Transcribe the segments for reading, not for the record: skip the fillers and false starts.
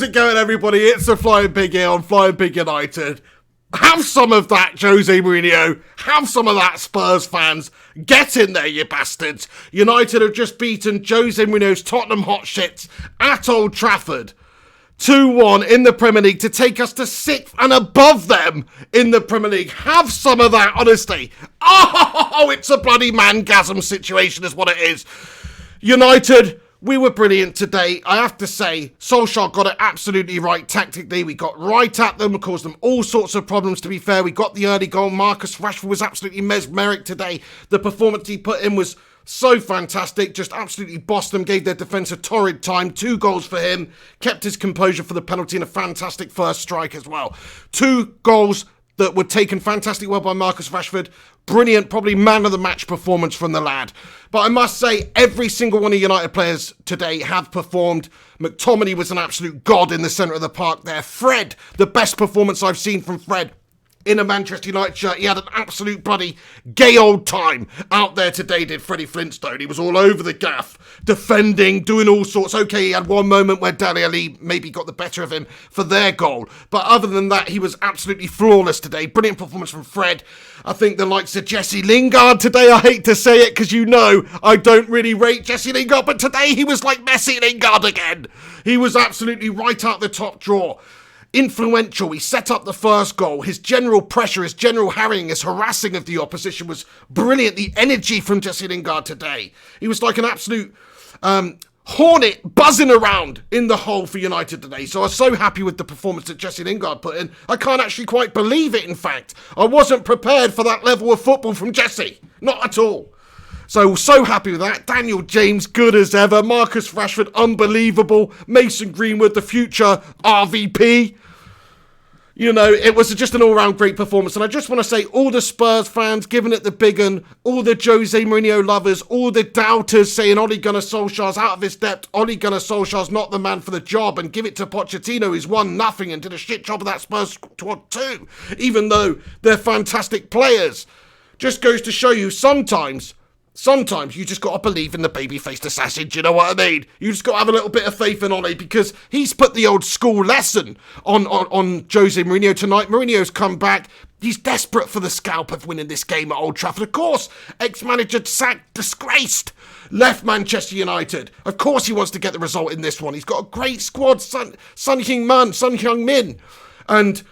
it going, everybody? It's the Flying Pig here on Flying Pig United. Have some of that, Jose Mourinho. Have some of that, Spurs fans. Get in there, you bastards. United have just beaten Jose Mourinho's Tottenham hotshits at Old Trafford. 2-1 in the Premier League to take us to 6th and above them in the Premier League. Have some of that, honestly. Oh, it's a bloody mangasm situation is what it is. United, we were brilliant today. I have to say, Solskjaer got it absolutely right tactically. We got right at them, caused them all sorts of problems, to be fair. We got the early goal. Marcus Rashford was absolutely mesmeric today. The performance he put in was so fantastic, just absolutely bossed them, gave their defence a torrid time. 2 goals for him, kept his composure for the penalty and a fantastic first strike as well. 2 goals that were taken fantastically well by Marcus Rashford. Brilliant, probably man of the match performance from the lad. But I must say, every single one of United players today have performed. McTominay was an absolute god in the centre of the park there. Fred, the best performance I've seen from Fred in a Manchester United shirt. He had an absolute bloody gay old time out there today, did Freddie Flintstone. He was all over the gaff, defending, doing all sorts. Okay, he had one moment where Dele Alli maybe got the better of him for their goal. But other than that, he was absolutely flawless today. Brilliant performance from Fred. I think the likes of Jesse Lingard today, I hate to say it because you know I don't really rate Jesse Lingard, but today he was like Messi Lingard again. He was absolutely right out the top drawer. Influential, he set up the first goal. His general pressure, his general harrying, his harassing of the opposition was brilliant. The energy from Jesse Lingard today. He was like an absolute hornet buzzing around in the hole for United today. So I was so happy with the performance that Jesse Lingard put in. I can't actually quite believe it, in fact. I wasn't prepared for that level of football from Jesse. Not at all. So happy with that. Daniel James, good as ever. Marcus Rashford, unbelievable. Mason Greenwood, the future RVP. You know, it was just an all-round great performance. And I just want to say, all the Spurs fans giving it the big un, all the Jose Mourinho lovers, all the doubters saying Ole Gunnar Solskjaer's out of his depth, Ole Gunnar Solskjaer's not the man for the job, and give it to Pochettino, who's won nothing and did a shit job of that Spurs squad too, even though they're fantastic players. Just goes to show you sometimes you just got to believe in the baby-faced assassin, do you know what I mean? You just got to have a little bit of faith in Ole, because he's put the old school lesson on Jose Mourinho tonight. Mourinho's come back. He's desperate for the scalp of winning this game at Old Trafford. Of course, ex-manager sacked, disgraced, left Manchester United. Of course he wants to get the result in this one. He's got a great squad, Son Heung-min, and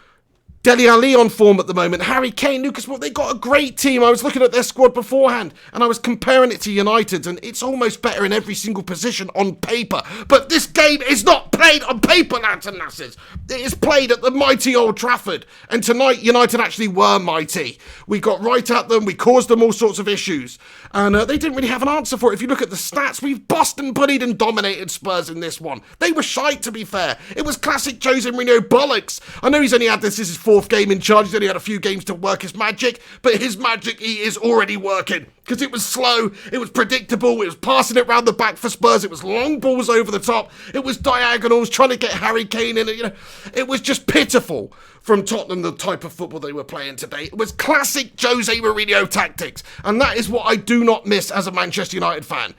Dele Alli on form at the moment, Harry Kane, Lucas Moura, they got a great team. I was looking at their squad beforehand and I was comparing it to United's, and it's almost better in every single position on paper. But this game is not played on paper, lads and lasses. It is played at the mighty Old Trafford. And tonight, United actually were mighty. We got right at them. We caused them all sorts of issues. And they didn't really have an answer for it. If you look at the stats, we've bossed and bullied and dominated Spurs in this one. They were shite, to be fair. It was classic Jose Mourinho bollocks. I know he's only had this is his 4th game in charge. He's only had a few games to work his magic, but his magic he is already working, because it was slow, it was predictable, it was passing it round the back for Spurs, it was long balls over the top, it was diagonals, trying to get Harry Kane in it, you know. It was just pitiful from Tottenham, the type of football they were playing today. It was classic Jose Mourinho tactics, and that is what I do not miss as a Manchester United fan.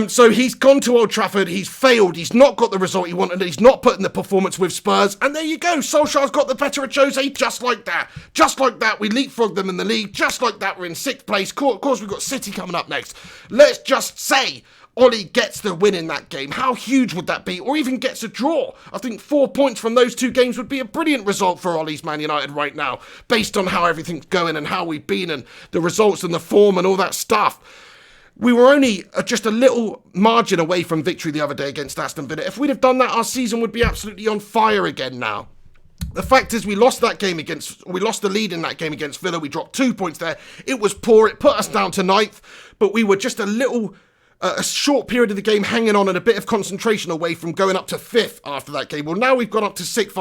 So he's gone to Old Trafford, he's failed, he's not got the result he wanted, he's not putting the performance with Spurs, and there you go, Solskjaer's got the better of Jose, just like that. Just like that, we leapfrogged them in the league, just like that, we're in 6th place. Of course, we've got City coming up next. Let's just say Ole gets the win in that game. How huge would that be? Or even gets a draw. I think 4 points from those 2 games would be a brilliant result for Ole's Man United right now, based on how everything's going and how we've been and the results and the form and all that stuff. We were only just a little margin away from victory the other day against Aston Villa. If we'd have done that, our season would be absolutely on fire again now. The fact is, we lost the lead in that game against Villa. We dropped 2 points there. It was poor. It put us down to 9th, but we were just a short period of the game hanging on and a bit of concentration away from going up to 5th after that game. Well, now we've gone up to 6th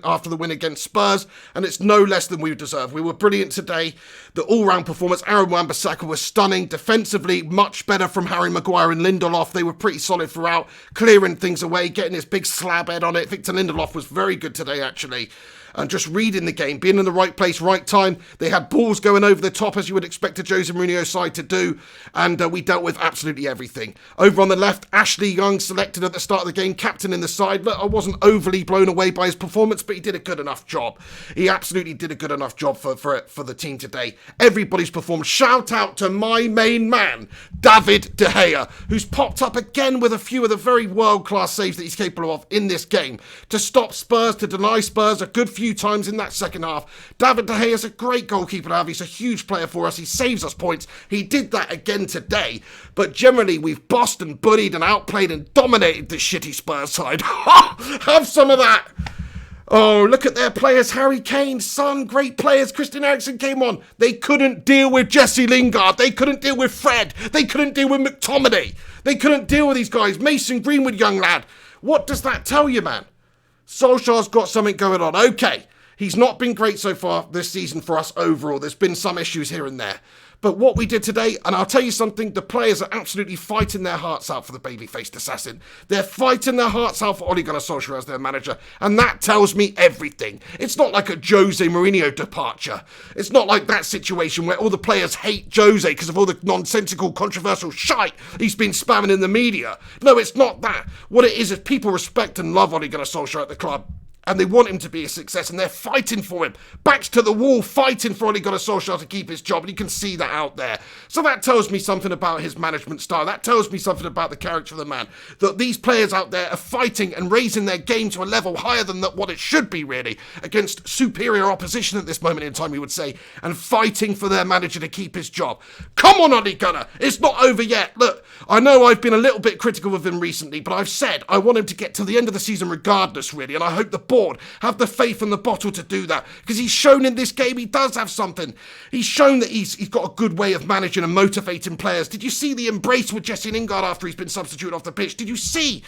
after the win against Spurs, and it's no less than we deserve. We were brilliant today. The all-round performance, Aaron Wan-Bissaka was stunning. Defensively, much better from Harry Maguire and Lindelof. They were pretty solid throughout, clearing things away, getting his big slab head on it. Victor Lindelof was very good today, actually. and just reading the game, being in the right place, right time. They had balls going over the top, as you would expect a Jose Mourinho side to do, and we dealt with absolutely everything. Over on the left, Ashley Young selected at the start of the game, captain in the side. Look, I wasn't overly blown away by his performance, but he did a good enough job. He absolutely did a good enough job for the team today. Everybody's performed. Shout out to my main man, David De Gea, who's popped up again with a few of the very world-class saves that he's capable of in this game to stop Spurs, to deny Spurs a good few times in that second half. David De Gea is a great goalkeeper to have. He's a huge player for us. He saves us points. He did that again today. But generally, we've bossed and bullied and outplayed and dominated the shitty Spurs side. Have some of that. Oh, look at their players. Harry Kane, Son, great players. Christian Eriksen came on. They couldn't deal with Jesse Lingard. They couldn't deal with Fred. They couldn't deal with McTominay. They couldn't deal with these guys. Mason Greenwood, young lad. What does that tell you, man? Solskjaer's got something going on. Okay, he's not been great so far this season for us overall. There's been some issues here and there. But what we did today, and I'll tell you something, the players are absolutely fighting their hearts out for the baby-faced assassin. They're fighting their hearts out for Ole Gunnar Solskjaer as their manager, and that tells me everything. It's not like a Jose Mourinho departure. It's not like that situation where all the players hate Jose because of all the nonsensical, controversial shite he's been spamming in the media. No, it's not that. What it is people respect and love Ole Gunnar Solskjaer at the club. And they want him to be a success, and they're fighting for him. Backs to the wall, fighting for Ole Gunnar Solskjaer to keep his job, and you can see that out there. So that tells me something about his management style. That tells me something about the character of the man. That these players out there are fighting and raising their game to a level higher than what it should be, really, against superior opposition at this moment in time, you would say, and fighting for their manager to keep his job. Come on, Ole Gunnar. It's not over yet. Look, I know I've been a little bit critical of him recently, but I've said I want him to get to the end of the season regardless, really, and I hope the board have the faith and the bottle to do that, because he's shown in this game he does have something. He's shown that he's got a good way of managing and motivating players. Did you see the embrace with Jesse Lingard after he's been substituted off the pitch? Did you see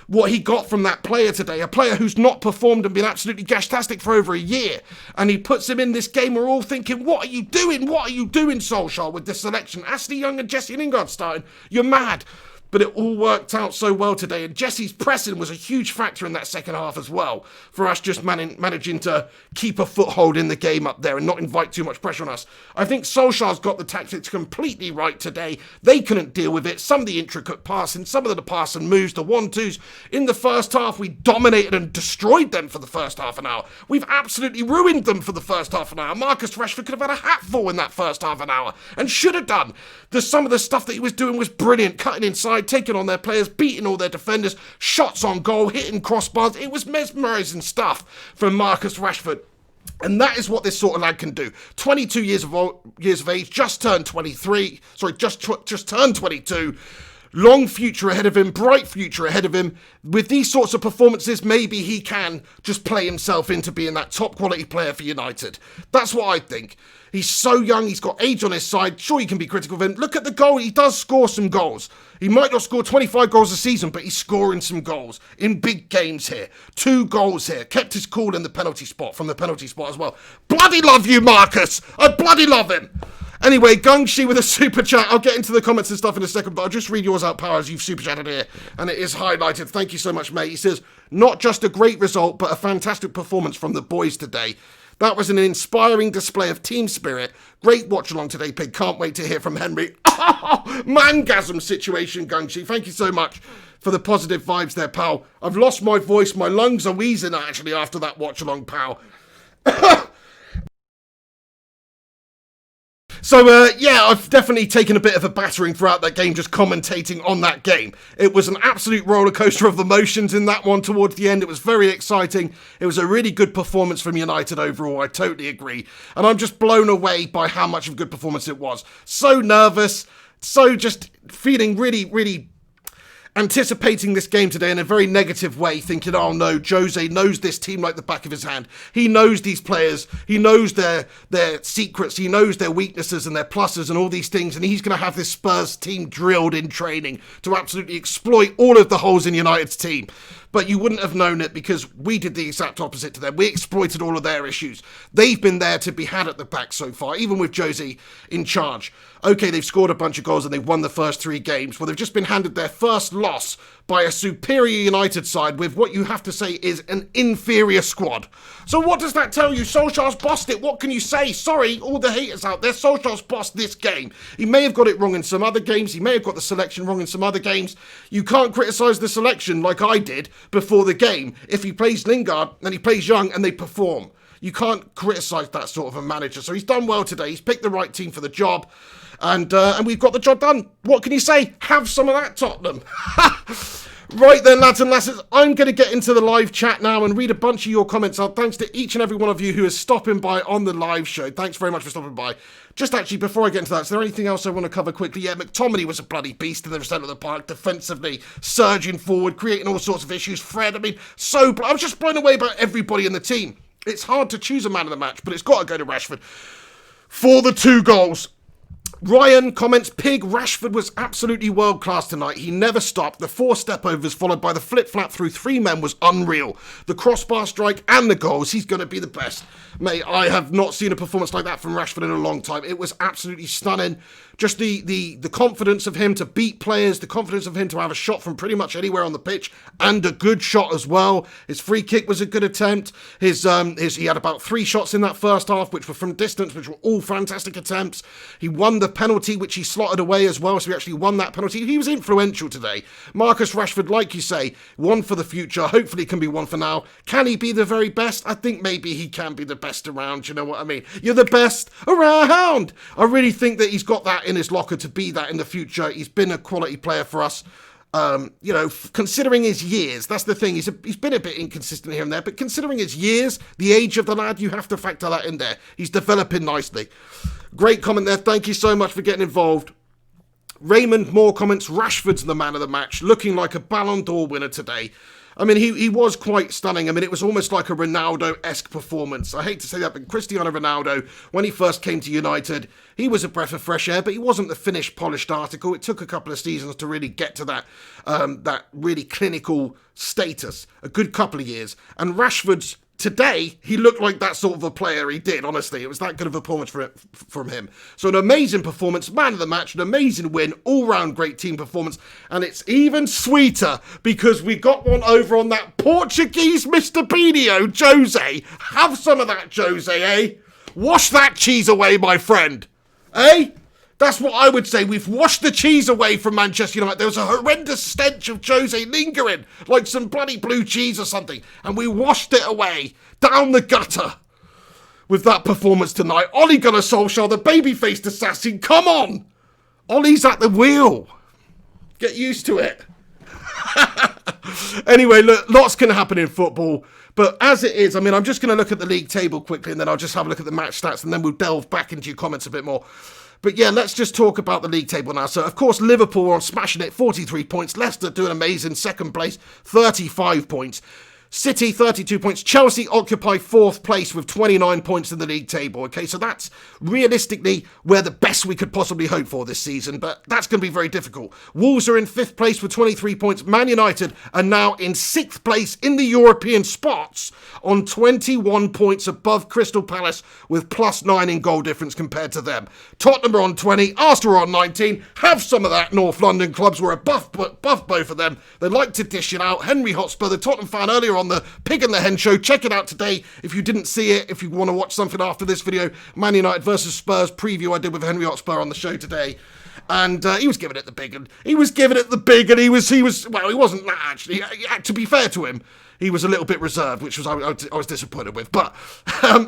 what he got from that player today? A player who's not performed and been absolutely gashtastic for over a year, and he puts him in this game. We're all thinking, what are you doing? What are you doing, Solskjaer, with this selection? Ashley Young and Jesse Lingard starting. You're mad. But it all worked out so well today. And Jesse's pressing was a huge factor in that second half as well, for us just managing to keep a foothold in the game up there and not invite too much pressure on us. I think Solskjaer's got the tactics completely right today. They couldn't deal with it. Some of the intricate passing, some of the passing moves, the 1-2s. In the first half, we dominated and destroyed them for the first half an hour. We've absolutely ruined them for the first half an hour. Marcus Rashford could have had a hatful in that first half an hour, and should have done. Some of the stuff that he was doing was brilliant. Cutting inside, taking on their players, beating all their defenders, shots on goal, hitting crossbars. It was mesmerising stuff from Marcus Rashford. And that is what this sort of lad can do. 22 years of age, just turned 23. Sorry, just turned 22. Long future ahead of him, bright future ahead of him. With these sorts of performances, maybe he can just play himself into being that top quality player for United. That's what I think. He's so young, he's got age on his side. Sure, you can be critical of him. Look at the goal, he does score some goals. He might not score 25 goals a season, but he's scoring some goals in big games here. 2 goals here. Kept his cool in the penalty spot, from the penalty spot as well. Bloody love you, Marcus. I bloody love him. Anyway, Gungshi with a super chat. I'll get into the comments and stuff in a second, but I'll just read yours out, Power, as you've super chatted here, and it is highlighted. Thank you so much, mate. He says, not just a great result, but a fantastic performance from the boys today. That was an inspiring display of team spirit. Great watch along today, Pig. Can't wait to hear from Henry. Mangasm situation, Gungshi. Thank you so much for the positive vibes there, pal. I've lost my voice. My lungs are wheezing, actually, after that watch along, pal. So, yeah, I've definitely taken a bit of a battering throughout that game, just commentating on that game. It was an absolute roller coaster of emotions in that one towards the end. It was very exciting. It was a really good performance from United overall. I totally agree. And I'm just blown away by how much of a good performance it was. So nervous, so just feeling really, really anticipating this game today in a very negative way, thinking, oh no, Jose knows this team like the back of his hand. He knows these players. He knows their secrets. He knows their weaknesses and their pluses and all these things, and he's going to have this Spurs team drilled in training to absolutely exploit all of the holes in United's team. but you wouldn't have known it because we did the exact opposite to them. We exploited all of their issues. They've been there to be had at the back so far, even with Jose in charge. Okay, they've scored a bunch of goals and they've won the first 3 games. Well, they've just been handed their first loss by a superior United side with what you have to say is an inferior squad. So what does that tell you? Solskjaer's bossed it. What can you say? Sorry, all the haters out there. Solskjaer's bossed this game. He may have got it wrong in some other games. He may have got the selection wrong in some other games. You can't criticise the selection like I did before the game. If he plays Lingard and he plays Young and they perform, you can't criticise that sort of a manager. So he's done well today. He's picked the right team for the job. And we've got the job done. What can you say? Have some of that, Tottenham. Right then, lads and lasses, I'm going to get into the live chat now and read a bunch of your comments out. Thanks to each and every one of you who is stopping by on the live show. Thanks very much for stopping by. Just actually, before I get into that, is there anything else I want to cover quickly? Yeah, McTominay was a bloody beast in the centre of the park, defensively, surging forward, creating all sorts of issues. Fred, I mean, I was just blown away by everybody in the team. It's hard to choose a man of the match, but it's got to go to Rashford for the 2 goals. Ryan comments, Pig, Rashford was absolutely world-class tonight. He never stopped. The 4 step-overs followed by the flip-flap through 3 men was unreal. The crossbar strike and the goals, he's going to be the best. Mate, I have not seen a performance like that from Rashford in a long time. It was absolutely stunning. Just the confidence of him to beat players, the confidence of him to have a shot from pretty much anywhere on the pitch, and a good shot as well. His free kick was a good attempt. He had about 3 shots in that first half, which were from distance, which were all fantastic attempts. He won the penalty, which he slotted away as well, so he actually won that penalty. He was influential today. Marcus Rashford, like you say, one for the future, hopefully can be one for now. Can he be the very best? I think maybe he can be the best around, you know what I mean? You're the best around! I really think that he's got that in his locker to be that in the future. He's been a quality player for us. Considering his years, that's the thing. He's been a bit inconsistent here and there, but considering his years, the age of the lad, you have to factor that in there. He's developing nicely. Great comment there. Thank you so much for getting involved. Raymond Moore comments, Rashford's the man of the match, looking like a Ballon d'Or winner today. I mean, he was quite stunning. I mean, it was almost like a Ronaldo-esque performance. I hate to say that, but Cristiano Ronaldo, when he first came to United, he was a breath of fresh air, but he wasn't the finished, polished article. It took a couple of seasons to really get to that really clinical status, a good couple of years. And Rashford's today, he looked like that sort of a player. He did, honestly. It was that good of a performance from him. So an amazing performance, man of the match, an amazing win, all-round great team performance. And it's even sweeter because we got one over on that Portuguese Mr. Beanio, Jose. Have some of that, Jose, eh? Wash that cheese away, my friend. Eh? That's what I would say. We've washed the cheese away from Manchester United. There was a horrendous stench of Jose lingering, like some bloody blue cheese or something. And we washed it away down the gutter with that performance tonight. Ole Gunnar Solskjaer, the baby-faced assassin. Come on. Ole's at the wheel. Get used to it. Anyway, look, lots can happen in football. But as it is, I mean, I'm just going to look at the league table quickly and then I'll just have a look at the match stats and then we'll delve back into your comments a bit more. But yeah, let's just talk about the league table now. So, of course, Liverpool are smashing it, 43 points. Leicester doing amazing, second place, 35 points. City, 32 points. Chelsea occupy 4th place with 29 points in the league table. Okay, so that's realistically where the best we could possibly hope for this season, but that's going to be very difficult. Wolves are in 5th place with 23 points. Man United are now in 6th place in the European spots on 21 points above Crystal Palace with +9 in goal difference compared to them. Tottenham are on 20. Arsenal are on 19. Have some of that, North London clubs. We're above both of them. They like to dish it out. Henry Hotspur, the Tottenham fan earlier on the Pig and the Hen show. Check it out today if you didn't see it. If you want to watch something after this video, Man United versus Spurs preview I did with Henry Hotspur on the show today. And he was giving it the big one. He wasn't that actually. To be fair to him, he was a little bit reserved, which was I was disappointed with. But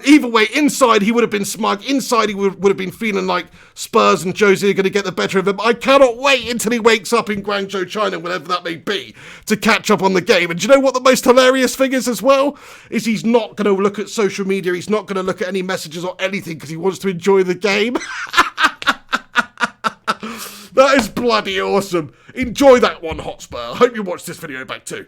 either way, inside he would have been smug. Inside he would have been feeling like Spurs and Jose are going to get the better of him. I cannot wait until he wakes up in Guangzhou, China, whatever that may be, to catch up on the game. And do you know what the most hilarious thing is as well? Is he's not going to look at social media. He's not going to look at any messages or anything because he wants to enjoy the game. That is bloody awesome. Enjoy that one, Hotspur. I hope you watch this video back too.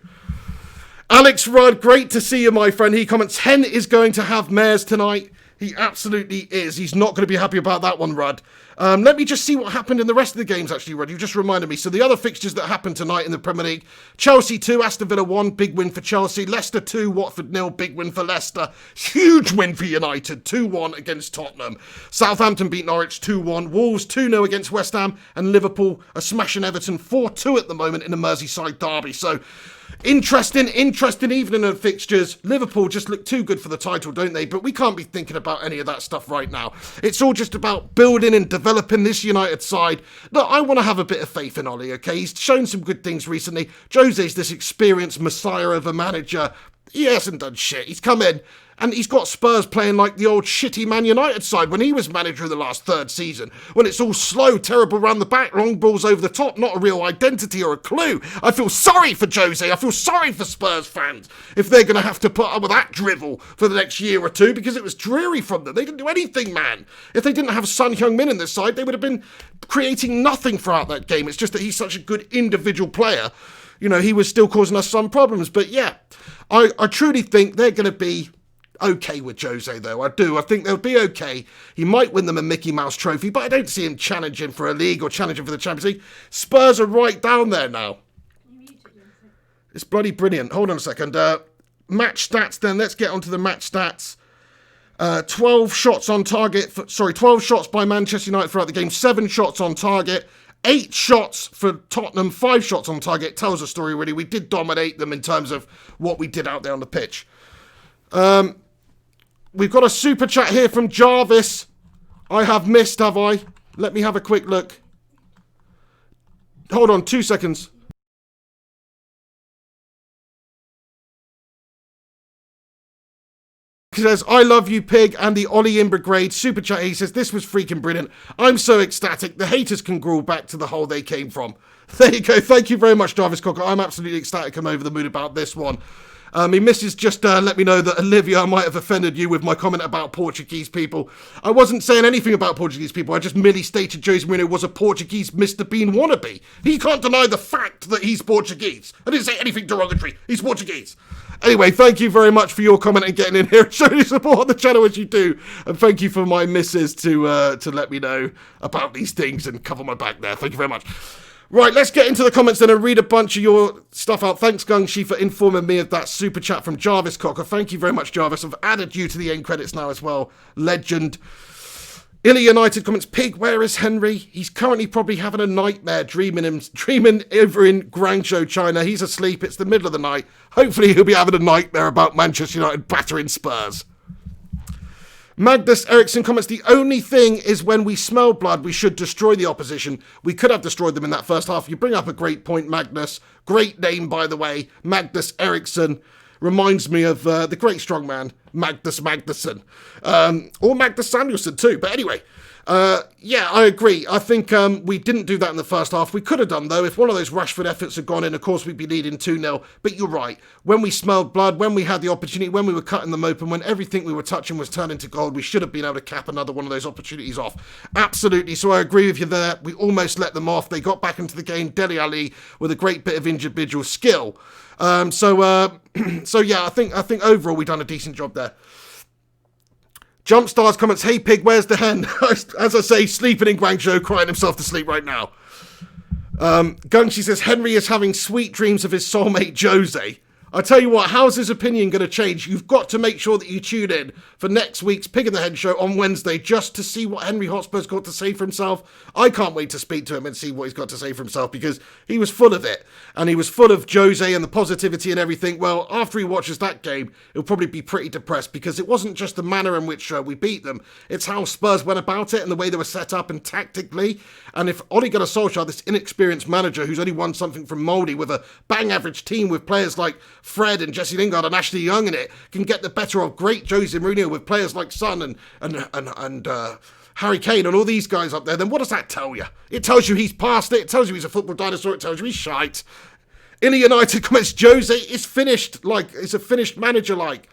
Alex Rudd, great to see you, my friend. He comments, Hen is going to have mares tonight. He absolutely is. He's not going to be happy about that one, Rudd. Let me just see what happened in the rest of the games, actually, Rudd. You just reminded me. So the other fixtures that happened tonight in the Premier League: Chelsea 2, Aston Villa 1, big win for Chelsea. Leicester 2, Watford 0, big win for Leicester. Huge win for United, 2-1 against Tottenham. Southampton beat Norwich 2-1. Wolves 2-0 against West Ham. And Liverpool are smashing Everton 4-2 at the moment in the Merseyside derby. So interesting evening of fixtures. Liverpool just look too good for the title, don't they? But we can't be thinking about any of that stuff right now. It's all just about building and developing this United side. Look, I want to have a bit of faith in Ollie, okay? He's shown some good things recently. Jose's this experienced messiah of a manager. He hasn't done shit. He's come in and he's got Spurs playing like the old shitty Man United side when he was manager of the last third season, when it's all slow, terrible round the back, long balls over the top, not a real identity or a clue. I feel sorry for Jose. I feel sorry for Spurs fans if they're going to have to put up with that drivel for the next year or two, because it was dreary from them. They didn't do anything, man. If they didn't have Son Heung-min in this side, they would have been creating nothing throughout that game. It's just that he's such a good individual player. You know, he was still causing us some problems. But yeah, I truly think they're going to be okay with Jose, though. I do. I think they'll be okay. He might win them a Mickey Mouse trophy, but I don't see him challenging for a league or challenging for the Champions League. Spurs are right down there now. It's bloody brilliant. Hold on a second. Match stats then. Let's get onto the match stats. 12 shots on target. 12 shots by Manchester United throughout the game. 7 shots on target. 8 shots for Tottenham. 5 shots on target. Tells a story, really. We did dominate them in terms of what we did out there on the pitch. We've got a super chat here from Jarvis. I have missed, have I? Let me have a quick look. Hold on, 2 seconds. He says, I love you, Pig, and the Ollie in Brigade. Super chat, he says, this was freaking brilliant. I'm so ecstatic. The haters can crawl back to the hole they came from. There you go. Thank you very much, Jarvis Cocker. I'm absolutely ecstatic. I'm over the moon about this one. My missus just let me know that Olivia might have offended you with my comment about Portuguese people. I wasn't saying anything about Portuguese people. I just merely stated Jose Mourinho was a Portuguese Mr. Bean wannabe. He can't deny the fact that he's Portuguese. I didn't say anything derogatory. He's Portuguese. Anyway, thank you very much for your comment and getting in here and showing your support on the channel as you do. And thank you for my missus to let me know about these things and cover my back there. Thank you very much. Right, let's get into the comments then and read a bunch of your stuff out. Thanks, Gungshi, for informing me of that super chat from Jarvis Cocker. Thank you very much, Jarvis. I've added you to the end credits now as well. Legend. Illy United comments, Pig, where is Henry? He's currently probably having a nightmare dreaming over in Guangzhou, China. He's asleep. It's the middle of the night. Hopefully he'll be having a nightmare about Manchester United battering Spurs. Magnus Eriksson comments, the only thing is when we smell blood, we should destroy the opposition. We could have destroyed them in that first half. You bring up a great point, Magnus. Great name, by the way. Magnus Eriksson reminds me of the great strongman, Magnus Magnusson. Or Magnus Samuelsson too. But anyway, yeah, I agree. I think we didn't do that in the first half. We could have done, though. If one of those Rashford efforts had gone in, of course, we'd be leading 2-0. But you're right. When we smelled blood, when we had the opportunity, when we were cutting them open, when everything we were touching was turning to gold, we should have been able to cap another one of those opportunities off. Absolutely. So I agree with you there. We almost let them off. They got back into the game. Dele Alli with a great bit of individual skill. So yeah, I think overall we've done a decent job there. Jumpstars comments, hey Pig, where's the hen? As I say, sleeping in Guangzhou, crying himself to sleep right now. Gungshi says, Henry is having sweet dreams of his soulmate Jose. I tell you what, how's his opinion going to change? You've got to make sure that you tune in for next week's Pig in the Head show on Wednesday just to see what Henry Hotspur's got to say for himself. I can't wait to speak to him and see what he's got to say for himself because he was full of it. And he was full of Jose and the positivity and everything. Well, after he watches that game, he'll probably be pretty depressed because it wasn't just the manner in which we beat them. It's how Spurs went about it and the way they were set up and tactically. And if Ole Gunnar Solskjaer, this inexperienced manager who's only won something from Mouldy with a bang average team with players like Fred and Jesse Lingard and Ashley Young in it, can get the better of great Jose Mourinho with players like Son and Harry Kane and all these guys up there, then what does that tell you? It tells you he's past it. It tells you he's a football dinosaur. It tells you he's shite. Illy United comments, Jose is finished. Like, it's a finished manager like.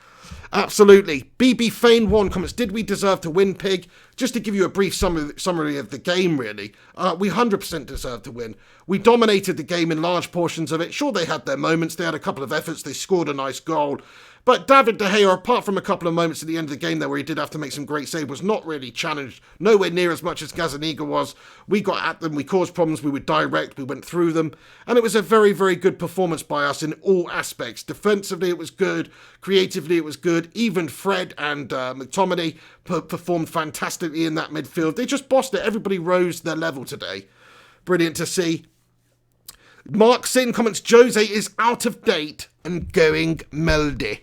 Absolutely. BB Fane 1 comments, did we deserve to win, Pig? Just to give you a brief summary of the game, really. We 100% deserved to win. We dominated the game in large portions of it. Sure, they had their moments. They had a couple of efforts. They scored a nice goal. But David De Gea, apart from a couple of moments at the end of the game there where he did have to make some great saves, was not really challenged, nowhere near as much as Gazzaniga was. We got at them, we caused problems, we were direct, we went through them, and it was a very, very good performance by us in all aspects. Defensively, it was good. Creatively, it was good. Even Fred and McTominay performed fantastically in that midfield. They just bossed it. Everybody rose their level today. Brilliant to see. Mark Sin comments, Jose is out of date and going meldy.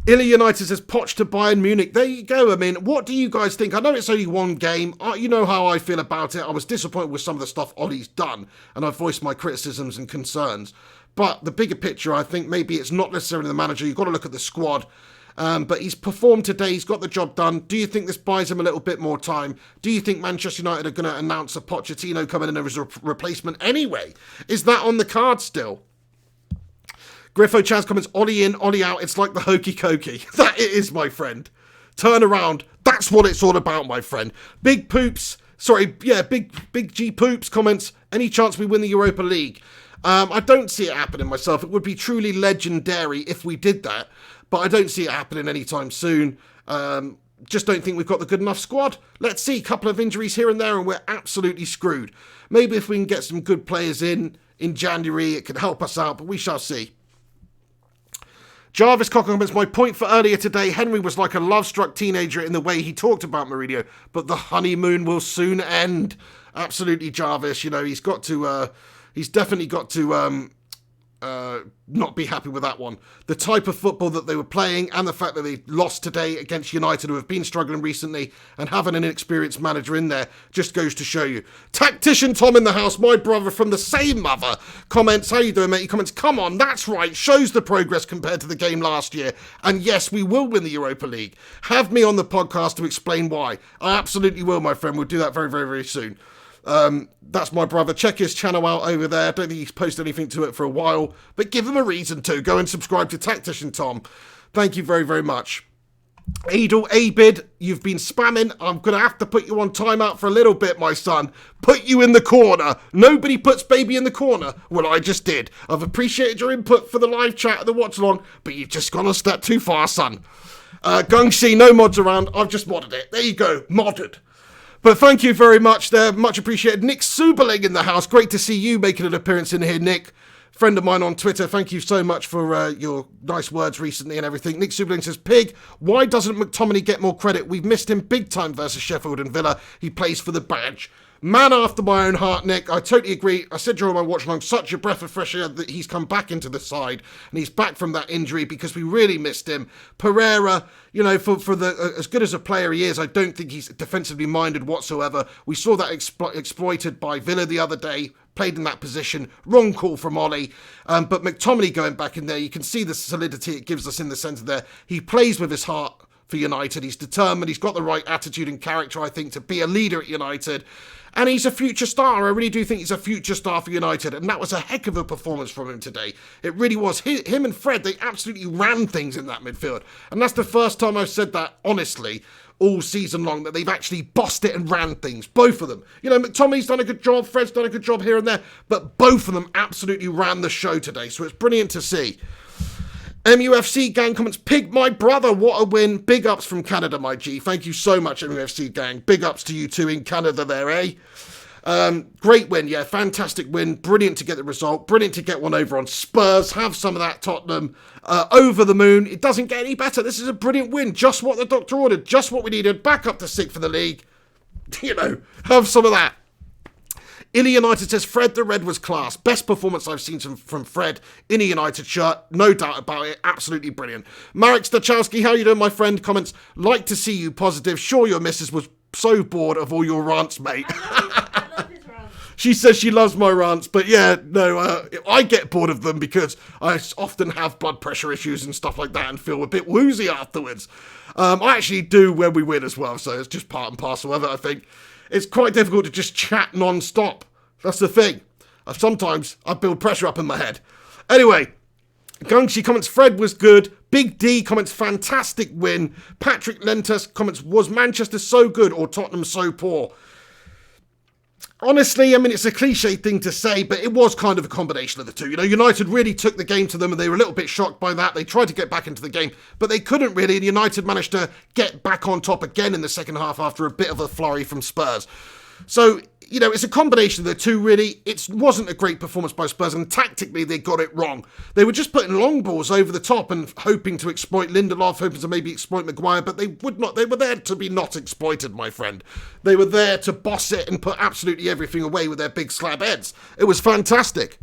Illa United says, Poch to Bayern Munich. There you go. I mean, what do you guys think? I know it's only one game. You know how I feel about it. I was disappointed with some of the stuff Ollie's done, and I've voiced my criticisms and concerns. But the bigger picture, I think maybe it's not necessarily the manager. You've got to look at the squad. But he's performed today. He's got the job done. Do you think this buys him a little bit more time? Do you think Manchester United are going to announce a Pochettino coming in as a replacement anyway? Is that on the card still? Griffo Chaz comments, Ollie in, Ollie out. It's like the hokey cokey. That it is, my friend. Turn around. That's what it's all about, my friend. Big G Poops comments, any chance we win the Europa League? I don't see it happening myself. It would be truly legendary if we did that, but I don't see it happening anytime soon. Just don't think we've got the good enough squad. Let's see, a couple of injuries here and there and we're absolutely screwed. Maybe if we can get some good players in January, it could help us out, but we shall see. Jarvis Cocker comments, my point for earlier today, Henry was like a love-struck teenager in the way he talked about Mourinho, but the honeymoon will soon end. Absolutely, Jarvis. You know, he's definitely got to not be happy with that one. The type of football that they were playing and the fact that they lost today against United, who have been struggling recently, and having an inexperienced manager in there just goes to show you. Tactician Tom in the house, my brother from the same mother, comments, how you doing, mate? He comments, come on, that's right, shows the progress compared to the game last year. And yes, we will win the Europa League. Have me on the podcast to explain why. I absolutely will, my friend. We'll do that very, very, very soon. That's my brother. Check his channel out over there. I don't think he's posted anything to it for a while, but give him a reason to. Go and subscribe to Tactician Tom. Thank you very, very much. Adel Abid, you've been spamming. I'm going to have to put you on timeout for a little bit, my son. Put you in the corner. Nobody puts baby in the corner. Well, I just did. I've appreciated your input for the live chat and the watch along, but you've just gone a step too far, son. Gungshi, no mods around. I've just modded it. There you go. Modded. But thank you very much there. Much appreciated. Nick Suberling in the house. Great to see you making an appearance in here, Nick. Friend of mine on Twitter. Thank you so much for your nice words recently and everything. Nick Suberling says, Pig, why doesn't McTominay get more credit? We've missed him big time versus Sheffield and Villa. He plays for the badge. Man after my own heart, Nick. I totally agree. I said during my watch along, such a breath of fresh air that he's come back into the side and he's back from that injury because we really missed him. Pereira, you know, for the as good as a player he is, I don't think he's defensively minded whatsoever. We saw that exploited by Villa the other day. Played in that position. Wrong call from Ollie. But McTominay going back in there, you can see the solidity it gives us in the centre there. He plays with his heart for United. He's determined. He's got the right attitude and character, I think, to be a leader at United. And he's a future star. I really do think he's a future star for United. And that was a heck of a performance from him today. It really was. Him and Fred, they absolutely ran things in that midfield. And that's the first time I've said that, honestly, all season long, that they've actually bossed it and ran things. Both of them. You know, McTominay's done a good job. Fred's done a good job here and there. But both of them absolutely ran the show today. So it's brilliant to see. MUFC gang comments, Pig, my brother, what a win. Big ups from Canada, my G. Thank you so much, MUFC gang. Big ups to you two in Canada there, eh? Great win, yeah, fantastic win. Brilliant to get the result. Brilliant to get one over on Spurs. Have some of that, Tottenham. Over the moon. It doesn't get any better. This is a brilliant win. Just what the doctor ordered. Just what we needed. Back up to 6th for the league. You know, have some of that. Illa United says, Fred the Red was class. Best performance I've seen from Fred in a United shirt. No doubt about it. Absolutely brilliant. Marek Stachowski, how you doing, my friend? Comments, like to see you positive. Sure your missus was so bored of all your rants, mate. I love his rants. She says she loves my rants, but yeah, no, I get bored of them because I often have blood pressure issues and stuff like that and feel a bit woozy afterwards. I actually do when we win as well, so it's just part and parcel of it, I think. It's quite difficult to just chat non-stop. That's the thing. Sometimes I build pressure up in my head. Anyway, Gungshi comments, Fred was good. Big D comments, fantastic win. Patrick Lentus comments, was Manchester so good or Tottenham so poor? Honestly, I mean, it's a cliche thing to say, but it was kind of a combination of the two. You know, United really took the game to them and they were a little bit shocked by that. They tried to get back into the game, but they couldn't really, and United managed to get back on top again in the second half after a bit of a flurry from Spurs. So, you know, it's a combination of the two, really. It wasn't a great performance by Spurs, and tactically they got it wrong. They were just putting long balls over the top and hoping to exploit Lindelof, hoping to maybe exploit Maguire, but they would not. They were there to be not exploited, my friend. They were there to boss it and put absolutely everything away with their big slab heads. It was fantastic.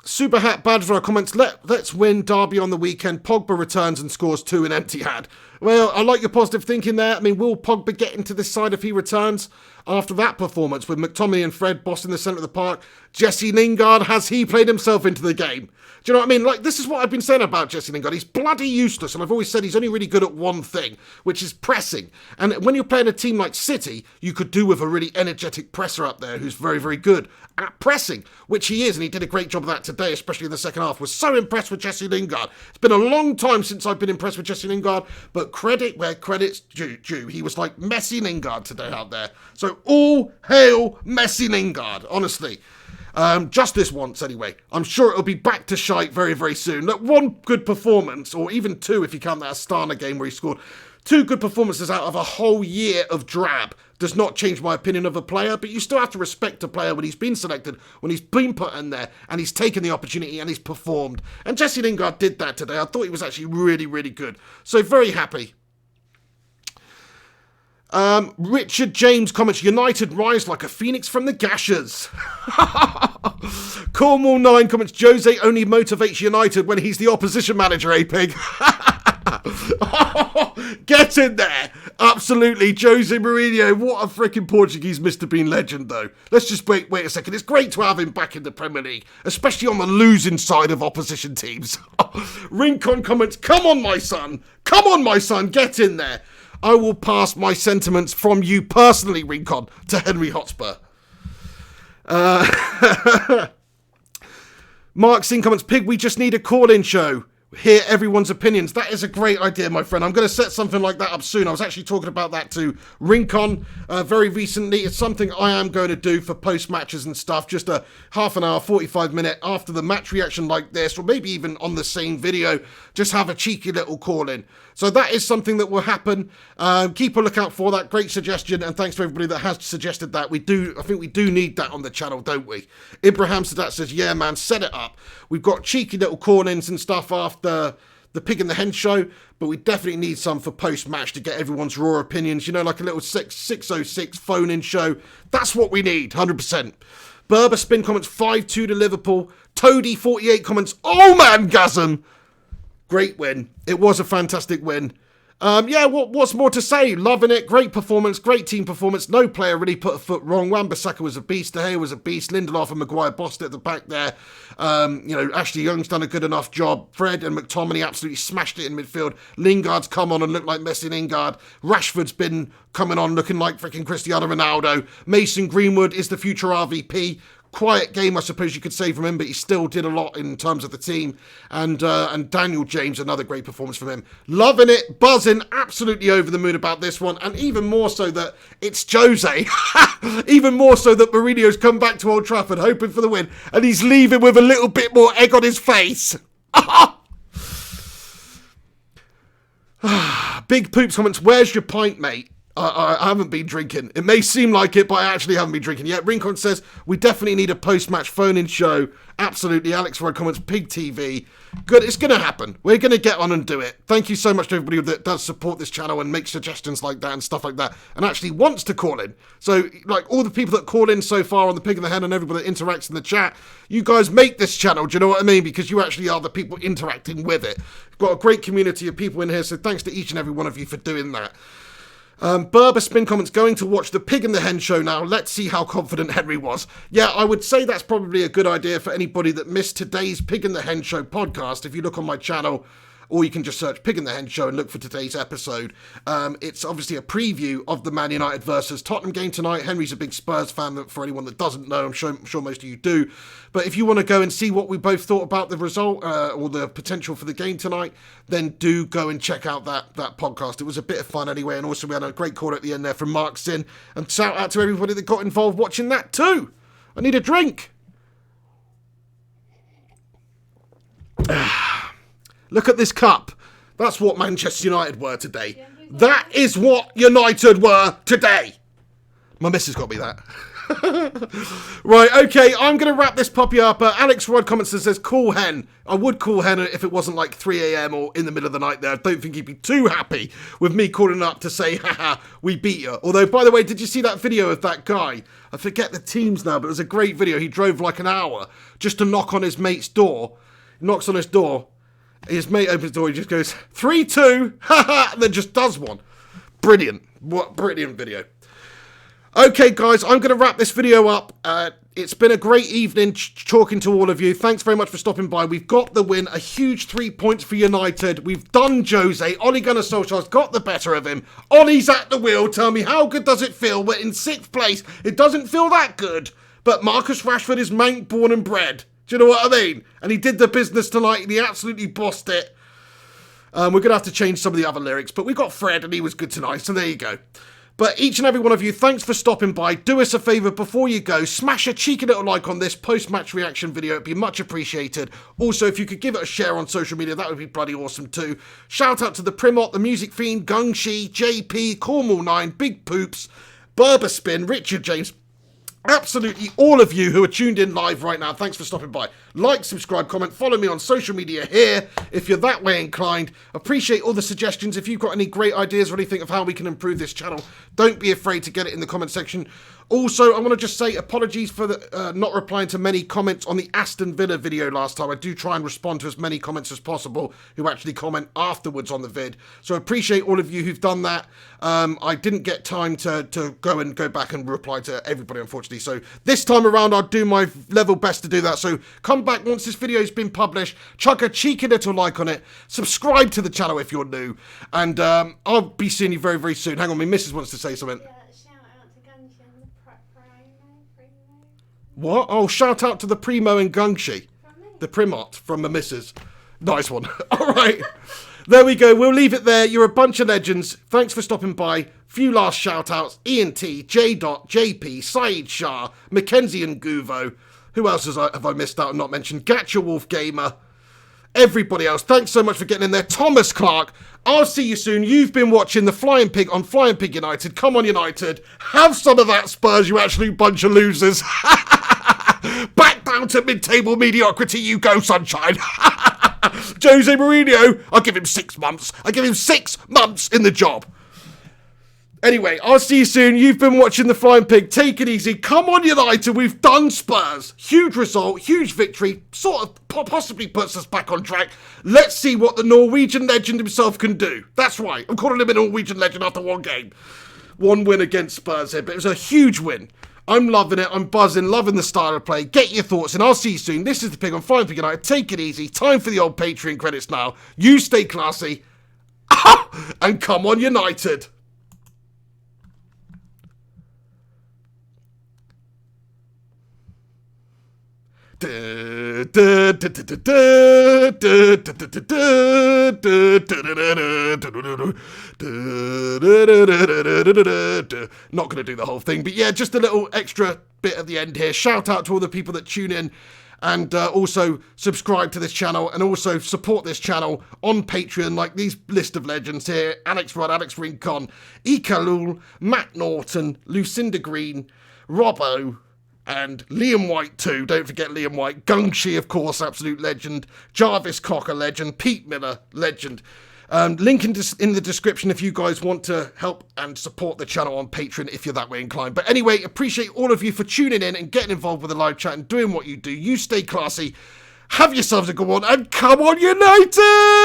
Super Hat Badger comments, let's win Derby on the weekend. Pogba returns and scores 2 in Etihad. Well, I like your positive thinking there. I mean, will Pogba get into this side if he returns after that performance with McTominay and Fred bossing the centre of the park? Jesse Lingard, has he played himself into the game? Do you know what I mean? Like, this is what I've been saying about Jesse Lingard. He's bloody useless, and I've always said he's only really good at one thing, which is pressing. And when you're playing a team like City, you could do with a really energetic presser up there who's very, very good at pressing, which he is, and he did a great job of that today, especially in the second half. Was so impressed with Jesse Lingard. It's been a long time since I've been impressed with Jesse Lingard, but credit where credit's due. He was like Messi Lingard today out there. So all hail Messi Lingard, honestly. Just this once anyway. I'm sure it'll be back to shite very, very soon. Look, one good performance, or even two if you count that Astana game where he scored. 2 good performances out of a whole year of drab does not change my opinion of a player, but you still have to respect a player when he's been selected, when he's been put in there, and he's taken the opportunity and he's performed. And Jesse Lingard did that today. I thought he was actually really, really good. So very happy. Richard James comments, United rise like a phoenix from the gashes. Cornwall 9 comments, Jose only motivates United when he's the opposition manager, Pig. Get in there. Absolutely. Jose Mourinho, what a freaking Portuguese Mr. Bean legend, though. Let's just wait a second. It's great to have him back in the Premier League, especially on the losing side of opposition teams. Rincon comments, come on, my son. Come on, my son. Get in there. I will pass my sentiments from you personally, Rincon, to Henry Hotspur. Mark Singh comments, Pig, we just need a call-in show. Hear everyone's opinions. That is a great idea, my friend. I'm going to set something like that up soon. I was actually talking about that to Rincon very recently. It's something I am going to do for post-matches and stuff. Just a half an hour, 45 minute after the match reaction like this, or maybe even on the same video, just have a cheeky little call-in. So that is something that will happen. Keep a lookout for that. Great suggestion, and thanks to everybody that has suggested that. I think we do need that on the channel, don't we? Ibrahim Sadat says, yeah, man, set it up. We've got cheeky little call-ins and stuff after the Pig and the Hen show, but we definitely need some for post-match to get everyone's raw opinions. You know, like a little 606 phone-in show. That's what we need, 100%. Berber Spin comments 5-2 to Liverpool. Toady 48 comments, oh man, gasm. Great win. It was a fantastic win. What's more to say? Loving it. Great performance. Great team performance. No player really put a foot wrong. Wan-Bissaka was a beast. De Gea was a beast. Lindelof and Maguire bossed it at the back there. Ashley Young's done a good enough job. Fred and McTominay absolutely smashed it in midfield. Lingard's come on and looked like Messi Lingard. Rashford's been coming on looking like freaking Cristiano Ronaldo. Mason Greenwood is the future RVP. Quiet game, I suppose you could say, from him, but he still did a lot in terms of the team. And Daniel James, another great performance from him. Loving it, buzzing, absolutely over the moon about this one. And even more so that it's Jose. Even more so that Mourinho's come back to Old Trafford hoping for the win. And he's leaving with a little bit more egg on his face. Big Poops comments, where's your pint, mate? I haven't been drinking. It may seem like it, but I actually haven't been drinking yet. Rincon says, we definitely need a post-match phone-in show. Absolutely. Alex Roy comments, Pig TV. Good, it's going to happen. We're going to get on and do it. Thank you so much to everybody that does support this channel and makes suggestions like that and stuff like that, and actually wants to call in. So, like, all the people that call in so far on the Pig and the Hen and everybody that interacts in the chat, you guys make this channel, do you know what I mean? Because you actually are the people interacting with it. We've got a great community of people in here, so thanks to each and every one of you for doing that. Berber Spin comments, going to watch the Pig and the Hen show now. Let's see how confident Henry was. Yeah, I would say that's probably a good idea for anybody that missed today's Pig and the Hen show podcast. If you look on my channel, or you can just search Pig in the Hen Show and look for today's episode. It's obviously a preview of the Man United versus Tottenham game tonight. Henry's a big Spurs fan, for anyone that doesn't know. I'm sure most of you do. But if you want to go and see what we both thought about the result or the potential for the game tonight, then do go and check out that podcast. It was a bit of fun anyway, and also we had a great call at the end there from Mark Sin. And shout out to everybody that got involved watching that too. I need a drink. Look at this cup. That's what Manchester United were today. That is what United were today. My missus got me that. Right, okay, I'm going to wrap this puppy up. Alex Rod comments and says, call Hen. I would call Hen if it wasn't like 3 a.m. or in the middle of the night there. I don't think he'd be too happy with me calling up to say, haha, we beat you. Although, by the way, did you see that video of that guy? I forget the teams now, but it was a great video. He drove like an hour just to knock on his mate's door. He knocks on his door. His mate opens the door. He just goes, 3-2, haha, and then just does one. Brilliant. What brilliant video. Okay, guys, I'm going to wrap this video up. It's been a great evening talking to all of you. Thanks very much for stopping by. We've got the win. A huge 3 points for United. We've done Jose. Ole Gunnar Solskjaer's got the better of him. Ollie's at the wheel. Tell me, how good does it feel? We're in 6th place. It doesn't feel that good. But Marcus Rashford is Manc born and bred. Do you know what I mean? And he did the business tonight, and he absolutely bossed it. We're going to have to change some of the other lyrics. But we got Fred, and he was good tonight. So there you go. But each and every one of you, thanks for stopping by. Do us a favour before you go. Smash a cheeky little like on this post-match reaction video. It'd be much appreciated. Also, if you could give it a share on social media, that would be bloody awesome too. Shout out to the Primot, the Music Fiend, Gungshi, JP, Cornwall9, Big Poops, Berber Spin, Richard James. Absolutely all of you who are tuned in live right now, thanks for stopping by. Like, subscribe, comment, follow me on social media here if you're that way inclined. Appreciate all the suggestions. If you've got any great ideas or anything of how we can improve this channel, don't be afraid to get it in the comment section. Also, I want to just say apologies for not replying to many comments on the Aston Villa video last time. I do try and respond to as many comments as possible who actually comment afterwards on the vid. So I appreciate all of you who've done that. I didn't get time to go back and reply to everybody, unfortunately. So this time around, I'll do my level best to do that. So come back once this video's been published, chuck a cheeky little like on it, subscribe to the channel if you're new, and I'll be seeing you very, very soon. Hang on, my missus wants to say something. What? Oh, shout out to the Primo and Gungshi. The Primot from the missus. Nice one. All right. There we go. We'll leave it there. You're a bunch of legends. Thanks for stopping by. Few last shout outs. Ian T, J. JP, Saeed Shah, Mackenzie and Guvo. Who else have I missed out and not mentioned? Gatcha Wolf Gamer. Everybody else. Thanks so much for getting in there. Thomas Clark. I'll see you soon. You've been watching the Flying Pig on Flying Pig United. Come on, United. Have some of that, Spurs, you absolute bunch of losers. Back down to mid-table mediocrity you go, sunshine. Jose Mourinho, I'll give him 6 months. I give him 6 months in the job. Anyway, I'll see you soon. You've been watching the Flying Pig. Take it easy. Come on, United. We've done Spurs. Huge result, huge victory. Sort of possibly puts us back on track. Let's see what the Norwegian legend himself can do. That's right. I'm calling him a Norwegian legend after one game. One win against Spurs here, but it was a huge win. I'm loving it. I'm buzzing. Loving the style of play. Get your thoughts, and I'll see you soon. This is the Pig on Flying Pig United. Take it easy. Time for the old Patreon credits now. You stay classy. And come on, United. Not going to do the whole thing, but yeah, just a little extra bit at the end here. Shout out to all the people that tune in and also subscribe to this channel and also support this channel on Patreon, like these list of legends here: Alex Rudd, Alex Rincon, Ikalul, Matt Norton, Lucinda Green, Robbo, and Liam White too. Don't forget Liam White. Gungshi, of course, absolute legend. Jarvis Cocker, legend. Pete Miller, legend. Link in the description if you guys want to help and support the channel on Patreon if you're that way inclined. But anyway, appreciate all of you for tuning in and getting involved with the live chat and doing what you do. You stay classy. Have yourselves a good one, and come on, United!